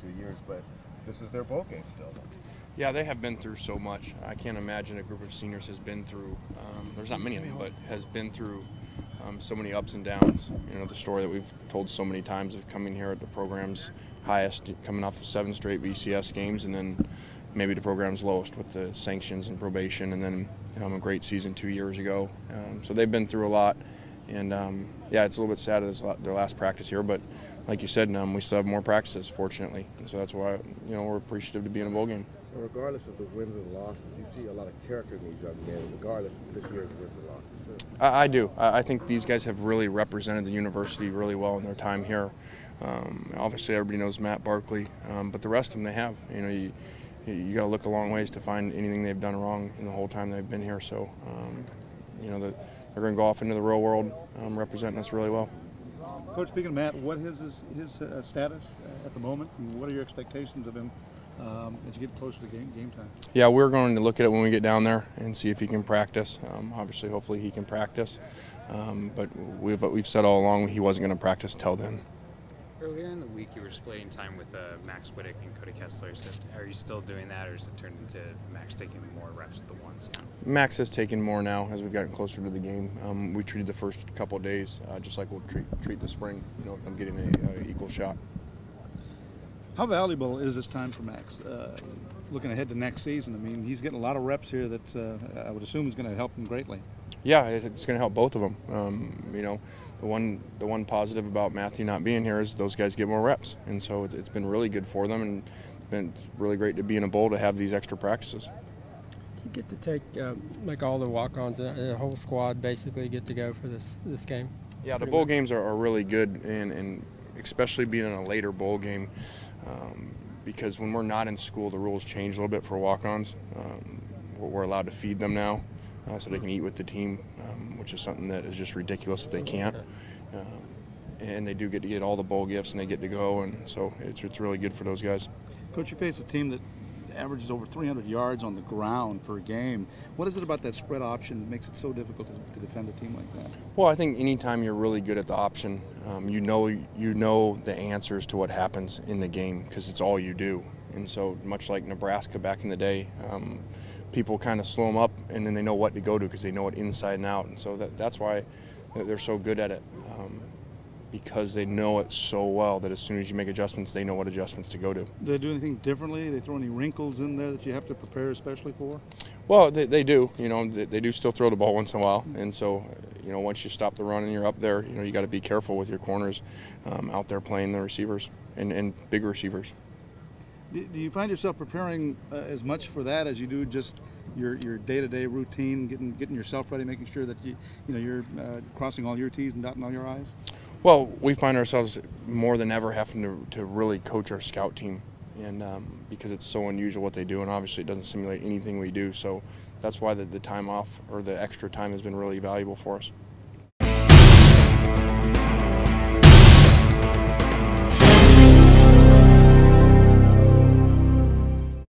2 years, but this is their bowl game still. Yeah, they have been through so much. I can't imagine a group of seniors has been through, there's not many of them, but has been through so many ups and downs. You know, the story that we've told so many times of coming here at the program's highest, coming off of 7 straight BCS games, and then maybe the program's lowest with the sanctions and probation, and then a great season 2 years ago. So they've been through a lot, and yeah, it's a little bit sad it's their last practice here, but like you said, we still have more practices, fortunately, and so that's why we're appreciative to be in a bowl game. Regardless of the wins and losses, you see a lot of character in these young men, regardless of this year's wins and losses, too. I do. I think these guys have really represented the university really well in their time here. Obviously, everybody knows Matt Barkley, but the rest of them they have. You got to look a long ways to find anything they've done wrong in the whole time they've been here. So, they're going to go off into the real world representing us really well. Coach, speaking of Matt, what is his status at the moment, and what are your expectations of him as you get closer to game time? Yeah, we're going to look at it when we get down there and see if he can practice. Obviously, hopefully he can practice, but we've said all along he wasn't going to practice till then. Earlier in the week, you were splitting time with Max Wittick and Cody Kessler. So are you still doing that, or has it turned into Max taking more reps with the ones now? Max has taken more now as we've gotten closer to the game. We treated the first couple of days just like we'll treat the spring. I'm getting an equal shot. How valuable is this time for Max? Looking ahead to next season, I mean, he's getting a lot of reps here that I would assume is going to help him greatly. Yeah, it's going to help both of them. The one positive about Matthew not being here is those guys get more reps, and so it's been really good for them, and it's been really great to be in a bowl to have these extra practices. You get to take like all the walk-ons, the whole squad basically get to go for this game. Yeah, the bowl games are really good, and especially being in a later bowl game, because when we're not in school, the rules change a little bit for walk-ons. We're allowed to feed them now, so they can eat with the team, which is something that is just ridiculous that they can't. And they do get to get all the bowl gifts, and they get to go, and so it's really good for those guys. Coach, you face a team that averages over 300 yards on the ground per game. What is it about that spread option that makes it so difficult to defend a team like that? Well, I think anytime you're really good at the option, you know the answers to what happens in the game because it's all you do. And so much like Nebraska back in the day, people kind of slow them up and then they know what to go to because they know it inside and out. And so that's why they're so good at it, because they know it so well that as soon as you make adjustments, they know what adjustments to go to. Do they do anything differently? They throw any wrinkles in there that you have to prepare especially for? Well, they do. They do still throw the ball once in a while. And so, once you stop the run and you're up there, you got to be careful with your corners out there playing the receivers and big receivers. Do you find yourself preparing as much for that as you do just your day-to-day routine, getting yourself ready, making sure that you're crossing all your T's and dotting all your I's? Well, we find ourselves more than ever having to really coach our scout team, and because it's so unusual what they do, and obviously it doesn't simulate anything we do. So that's why the time off or the extra time has been really valuable for us.